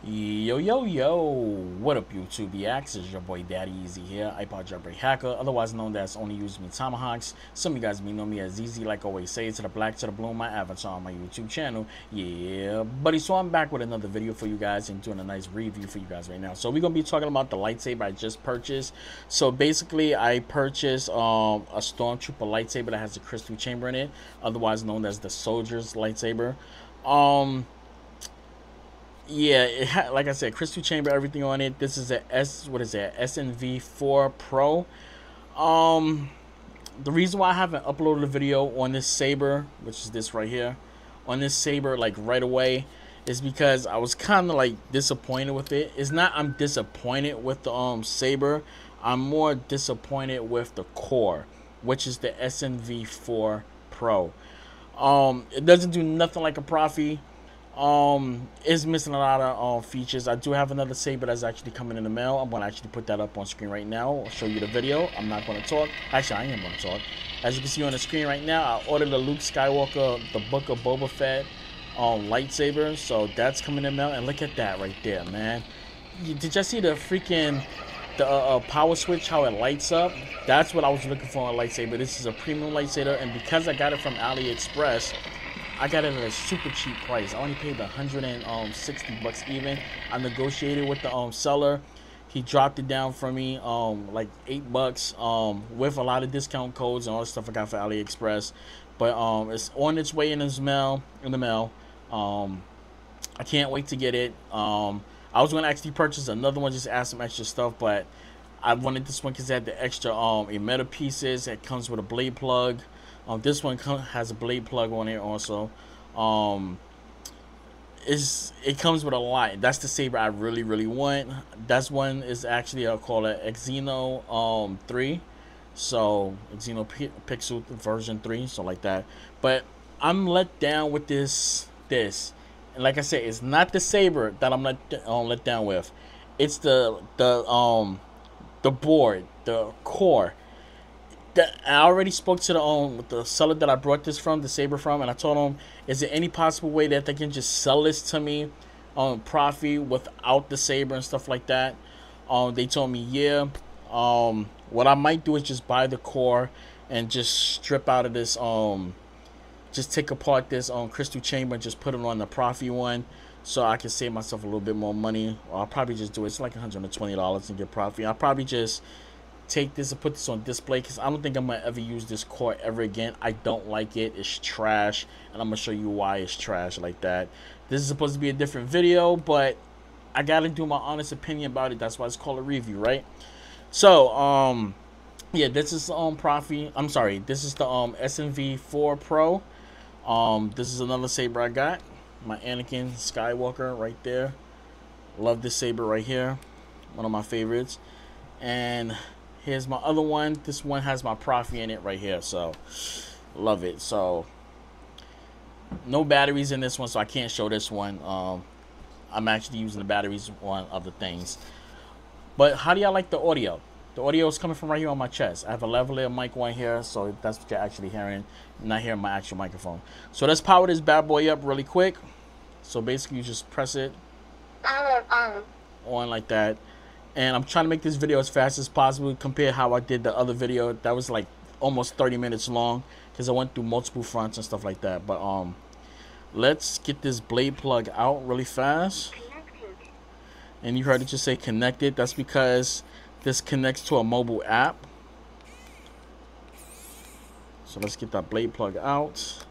Yo, what up YouTube? It's your boy Daddy Easy here, iPod jailbreak hacker, otherwise known as Only Use Me Tomahawks. Some of you guys may know me as Easy, like I always say, to the black, to the blue, my avatar on my YouTube channel. Yeah, buddy, so I'm back with another video for you guys and doing a nice review for you guys right now. So we're going to be talking about the lightsaber I just purchased. So basically, I purchased a Stormtrooper lightsaber that has a crystal chamber in it, otherwise known as the soldier's lightsaber. Yeah, like I said, crystal chamber, everything on it. This is a SNV4 Pro. The reason why I haven't uploaded a video on this saber, which is this right here, on this saber like right away, is because I was kind of like disappointed with it. It's not I'm disappointed with the saber. I'm more disappointed with the core, which is the SNV4 Pro. It doesn't do nothing like a Profi. It's missing a lot of features. I do have another saber that's actually coming in the mail. I'm going to actually put that up on screen right now. I'll show you the video. I'm not going to talk. Actually, I am going to talk. As you can see on the screen right now, I ordered a Luke Skywalker, the Book of Boba Fett lightsaber. So that's coming in the mail. And look at that right there, man. Did y'all see the freaking power switch, how it lights up? That's what I was looking for on a lightsaber. This is a premium lightsaber. And because I got it from AliExpress, I got it at a super cheap price. I only paid 160 bucks even. I negotiated with the seller. He dropped it down for me like 8 bucks with a lot of discount codes and all the stuff I got for AliExpress. But it's on its way in the mail. I can't wait to get it. I was going to actually purchase another one, just add some extra stuff, but I wanted this one because it had the extra emitter pieces. It comes with a blade plug. This one has a blade plug on it also. It comes with a lot. That's the saber I really want. That's one is actually called an Exeno 3. So Exeno Pixel version 3, so like that. But I'm let down with this. And like I said, it's not the saber that I'm let down with. It's the board, the core. I already spoke to the seller that I brought this from, the saber from, and I told him, is there any possible way that they can just sell this to me on Profi without the saber and stuff like that? They told me, yeah. What I might do is just buy the core and just strip out of this, just take apart this crystal chamber and just put it on the Profi one, so I can save myself a little bit more money. Or I'll probably just do it. It's like $120 and get Profi. I'll probably just take this and put this on display because I don't think I'm gonna ever use this core ever again. I don't like it. It's trash, and I'm gonna show you why it's trash like that. This is supposed to be a different video, but I gotta do my honest opinion about it. That's why it's called a review, right? So yeah, this is Profi. I'm sorry, this is the SNV4 Pro. This is another saber I got, my Anakin Skywalker right there. Love this saber right here, one of my favorites. And here's my other one. This one has my Profi in it right here, so love it. So no batteries in this one, so I can't show this one. I'm actually using the batteries on other things. But how do y'all like the audio? The audio is coming from right here on my chest. I have a lavalier mic on here, so that's what you're actually hearing. I'm not hearing my actual microphone. So let's power this bad boy up really quick. So basically you just press it on like that. And I'm trying to make this video as fast as possible compared to how I did the other video. That was like almost 30 minutes long because I went through multiple fronts and stuff like that. But let's get this blade plug out really fast. And you heard it just say connected. That's because this connects to a mobile app. So let's get that blade plug out.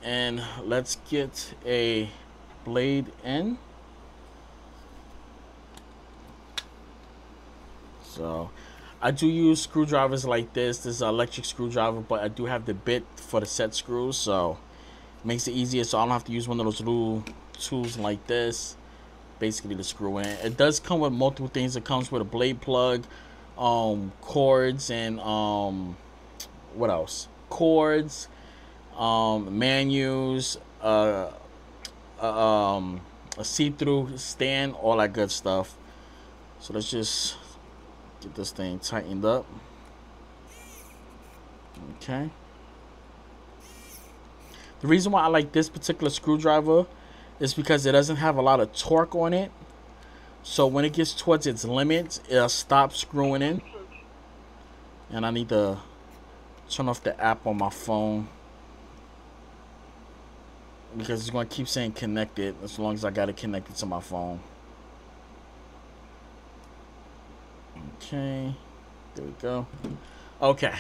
And let's get a blade in. So I do use screwdrivers like this. This is an electric screwdriver, but I do have the bit for the set screws, so it makes it easier, so I don't have to use one of those little tools like this basically to screw in. It does come with multiple things. It comes with a blade plug, cords, and what else? Cords, menus, a see-through stand, all that good stuff. So let's just get this thing tightened up. Okay. The reason why I like this particular screwdriver is because it doesn't have a lot of torque on it. So when it gets towards its limits, it'll stop screwing in. And I need to turn off the app on my phone, because it's going to keep saying connected as long as I got it connected to my phone. Okay, there we go. Okay,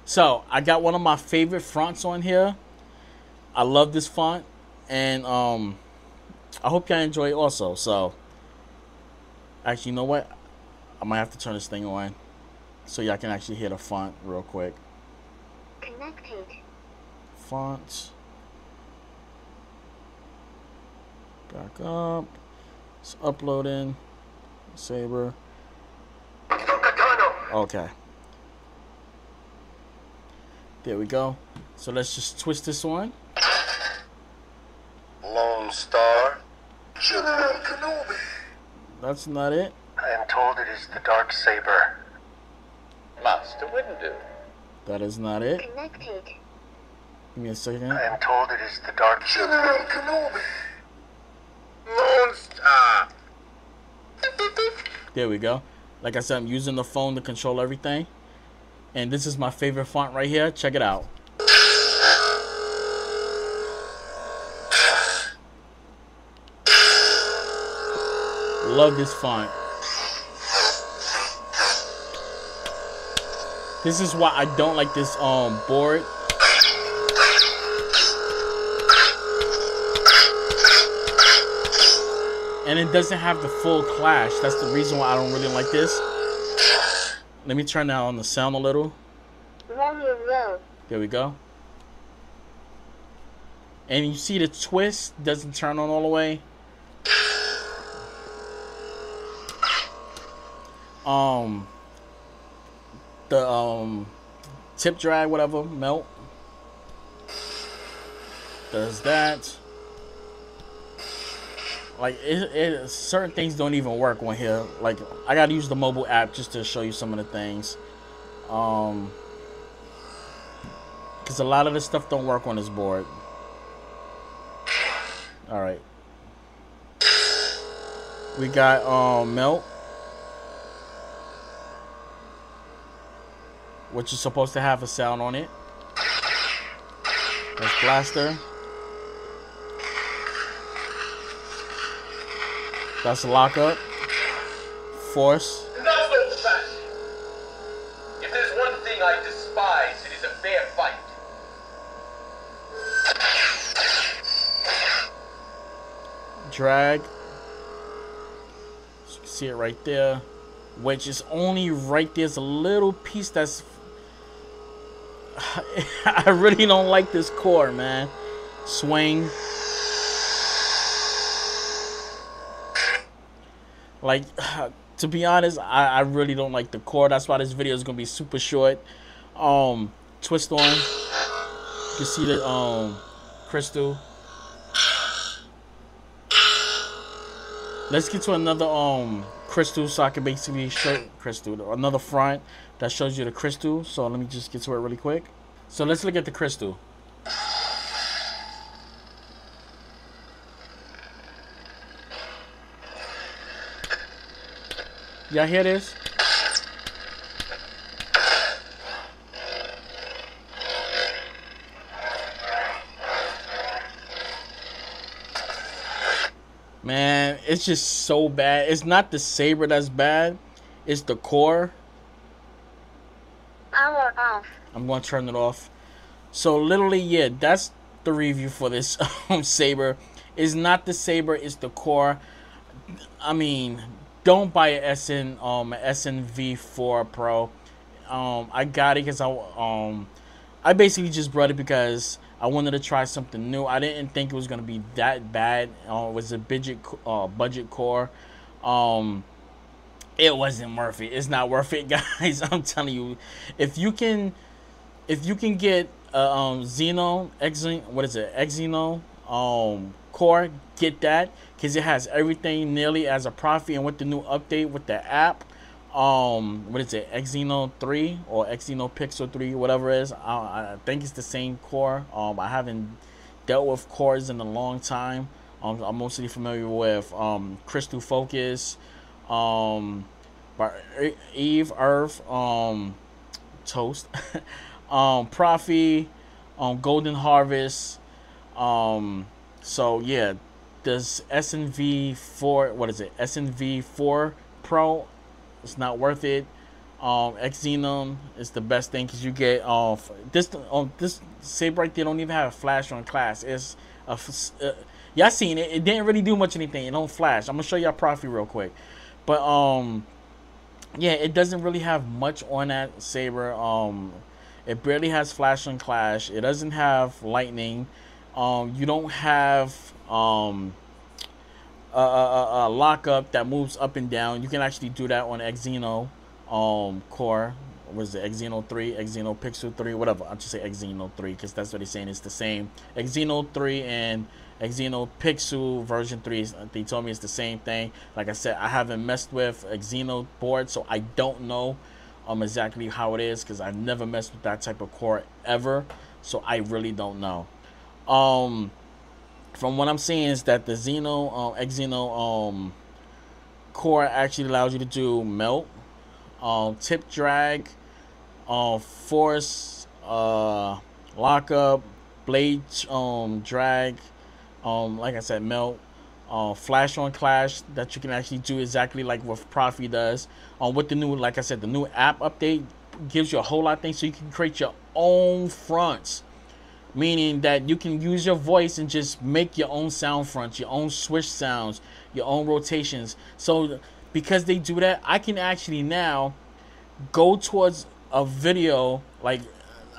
so I got one of my favorite fonts on here. I love this font, and I hope y'all enjoy it also. So actually, you know what, I might have to turn this thing on so y'all can actually hear the font real quick. Connected. Fonts. Back up. It's uploading. Saber. Okay. There we go. So let's just twist this one. Lone Star. General Kenobi. That's not it. I am told it is the dark saber. Master Windu. That is not it. Connected. Give me a second. I am told it is the dark General Kenobi. Lone Star. There we go. Like I said, I'm using the phone to control everything. And this is my favorite font right here. Check it out. Love this font. This is why I don't like this board. And it doesn't have the full clash. That's the reason why I don't really like this. Let me turn down the sound a little. There we go. And you see the twist doesn't turn on all the way. The tip drag, whatever, melt. Does that. Like certain things don't even work on here. Like I gotta use the mobile app just to show you some of the things. Because a lot of this stuff don't work on this board. All right. We got melt, which is supposed to have a sound on it. That's blaster. That's lockup. Force. And that's no fact. If there's one thing I despise, it is a fair fight. Drag. So you can see it right there. Which is only right there's a little piece that's I really don't like this core, man. Swing. Like, to be honest, I really don't like the core. That's why this video is gonna be super short. Twist on. You can see the crystal. Let's get to another crystal so I can basically show crystal. Another front that shows you the crystal. So let me just get to it really quick. So let's look at the crystal. Y'all hear this? Man, it's just so bad. It's not the saber that's bad. It's the core. Power off. I'm going to turn it off. So literally, yeah, that's the review for this saber. It's not the saber, it's the core. I mean, don't buy a SNV4 Pro. I got it because I basically just brought it because I wanted to try something new. I didn't think it was gonna be that bad. It was a budget core. It wasn't worth it. It's not worth it, guys. I'm telling you, if you can get Exino core, get that, because it has everything nearly as a profit. And with the new update with the app, what is it, Exino 3 or Exino Pixel 3, whatever it is, I think it's the same core. I haven't dealt with cores in a long time, I'm mostly familiar with Crystal Focus, by Eve Earth, Toast, Profi, Golden Harvest. So yeah, does SNV4, what is it? SNV4 Pro, it's not worth it. Xenon is the best thing because you get this Saber right there don't even have a flash on class. It's y'all seen it. It didn't really do much anything. It don't flash. I'm gonna show y'all Profi real quick, but yeah, it doesn't really have much on that Saber. It barely has flash on clash. It doesn't have lightning. You don't have a lockup that moves up and down. You can actually do that on Xeno core. What is it? Xeno 3, Xeno Pixel 3, whatever. I'll just say Xeno 3 because that's what they're saying. It's the same. Xeno 3 and Xeno Pixel version 3, they told me it's the same thing. Like I said, I haven't messed with Xeno board, so I don't know exactly how it is because I've never messed with that type of core ever. So I really don't know. From what I'm seeing is that the Xeno core actually allows you to do melt, tip drag, force, lockup, blade drag, like I said, melt, flash on clash that you can actually do exactly like what Profi does. With the new, like I said, the new app update gives you a whole lot of things, so you can create your own fronts, meaning that you can use your voice and just make your own sound fronts, your own switch sounds, your own rotations. So because they do that, I can actually now go towards a video, like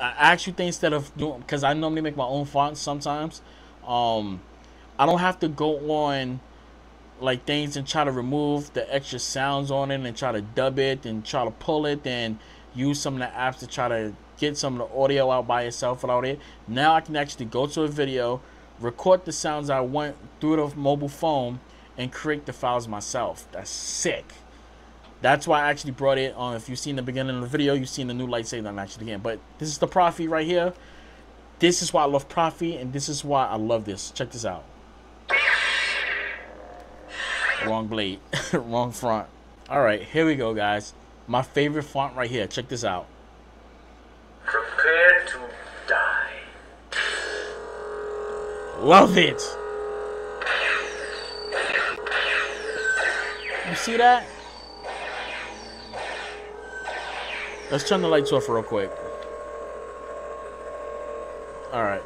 actual thing, instead of doing, because I normally make my own fonts sometimes. I don't have to go on like things and try to remove the extra sounds on it and try to dub it and try to pull it and use some of the apps to try to get some of the audio out by itself without it. Now I can actually go to a video, record the sounds I want through the mobile phone, and create the files myself. That's sick. That's why I actually brought it on. If you've seen the beginning of the video, you've seen the new lightsaber I'm actually getting. But this is the Profi right here. This is why I love Profi, and this is why I love this. Check this out. Wrong blade. Wrong front. Alright, here we go, guys. My favorite font right here. Check this out. Prepare to die. Love it. You see that? Let's turn the lights off real quick. Alright.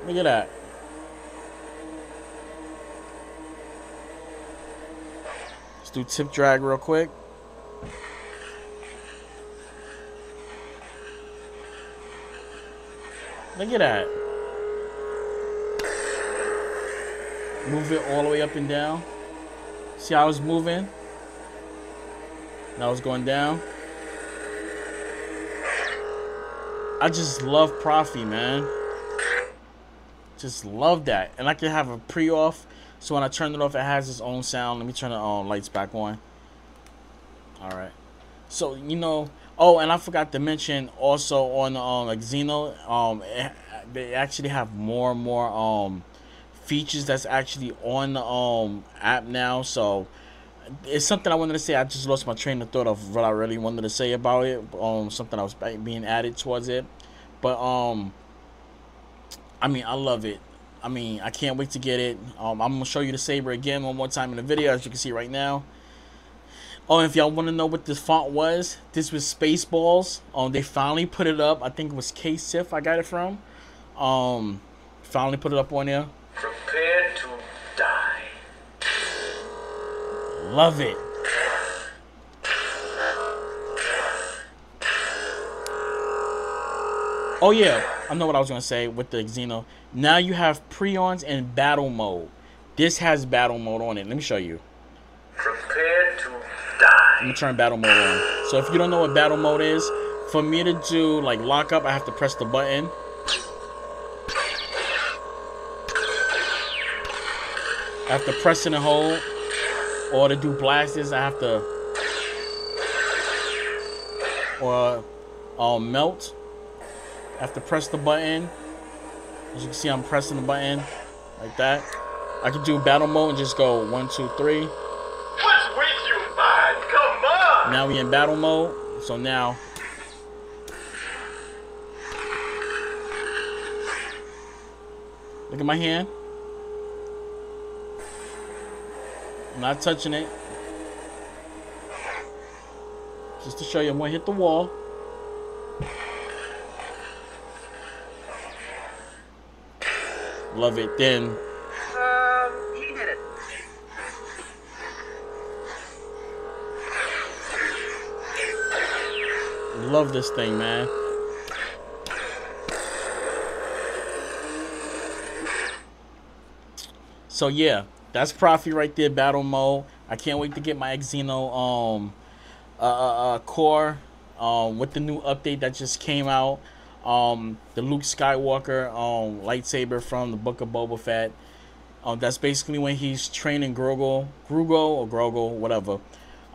Look at that. Let's do tip drag real quick. Look at that. Move it all the way up and down. See how I was moving? Now it's going down. I just love Profi, man. Just love that. And I can have a pre-off, so when I turn it off, it has its own sound. Let me turn the lights back on. Alright. So, you know, oh, and I forgot to mention also on like Xeno, they actually have more and more features that's actually on the app now. So it's something I wanted to say. I just lost my train of thought of what I really wanted to say about it. Something that was being added towards it. But I mean, I love it. I mean, I can't wait to get it. I'm gonna show you the Saber again one more time in the video, as you can see right now. Oh, and if y'all want to know what this font was, this was Spaceballs. They finally put it up. I think it was K-Sif I got it from. Finally put it up on there. Prepare to die. Love it. Oh yeah, I know what I was gonna say with the Xeno. Now you have Prions and battle mode. This has battle mode on it. Let me show you. Prepare to die. Let me turn battle mode on. So if you don't know what battle mode is, for me to do like lockup, I have to press the button. After pressing and hold, or to do blasters, I have to, or melt. I have to press the button. As you can see, I'm pressing the button like that. I can do battle mode and just go 1, 2, 3. What's with you, man? Come on! Now we in battle mode. So now, look at my hand. I'm not touching it. Just to show you, I'm gonna hit the wall. Love it. Then He did it. love this thing, man. So yeah, that's Profi right there, battle mode. I can't wait to get my Xeno core with the new update that just came out. The Luke Skywalker lightsaber from the Book of Boba Fett. That's basically when he's training Grugo, whatever.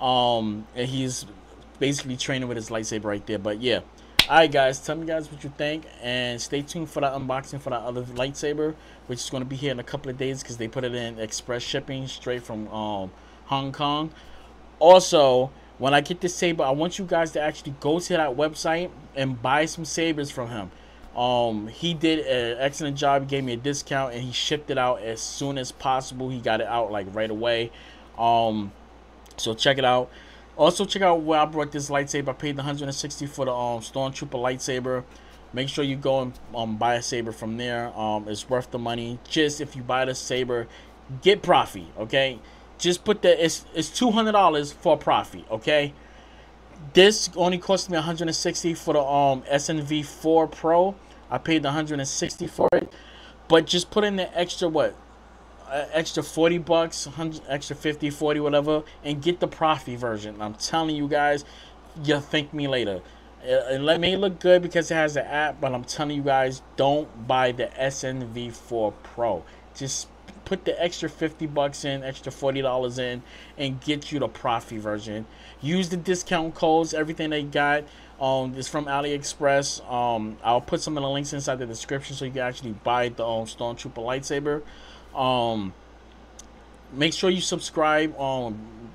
And he's basically training with his lightsaber right there. But yeah, alright guys, tell me guys what you think, and stay tuned for that unboxing for that other lightsaber, which is going to be here in a couple of days because they put it in express shipping straight from Hong Kong. Also, when I get this saber, I want you guys to actually go to that website and buy some sabers from him. He did an excellent job. He gave me a discount and he shipped it out as soon as possible. He got it out like right away. So check it out. Also check out where I brought this lightsaber. I paid $160 for the Stormtrooper lightsaber. Make sure you go and buy a saber from there. It's worth the money. Just if you buy the saber, get Profi, okay? Just put the it's $200 for a Profi, okay? This only cost me $160 for the SNV4 Pro. I paid $160 for it, but just put in the extra extra $40, extra 50, 40, whatever, and get the Profi version. I'm telling you guys, you'll thank me later. It may look good because it has the app, but I'm telling you guys, don't buy the SNV4 Pro. Just put the extra $50 in, extra $40 in, and get you the Profi version. Use the discount codes. Everything they got is from AliExpress. I'll put some of the links inside the description so you can actually buy the Stormtrooper lightsaber. Make sure you subscribe.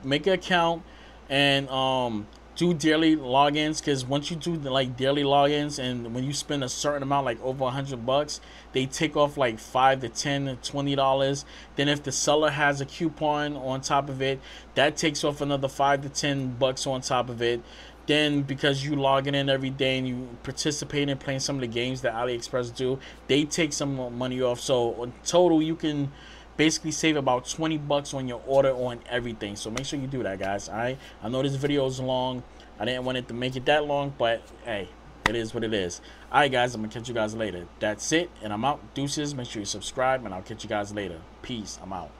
Make an account and do daily logins, because once you do like daily logins and when you spend a certain amount, like over $100, they take off like $5 to $10 to $20. Then if the seller has a coupon on top of it, that takes off another $5 to $10 on top of it. Then because you logging in every day and you participate in playing some of the games that AliExpress do, they take some money off. So in total, you can basically save about $20 on your order on everything. So make sure you do that, guys. All right, I know this video is long. I didn't want it to make it that long, but hey, it is what it is. All right, guys, I'm gonna catch you guys later. That's it, and I'm out. Deuces. Make sure you subscribe, and I'll catch you guys later. Peace. I'm out.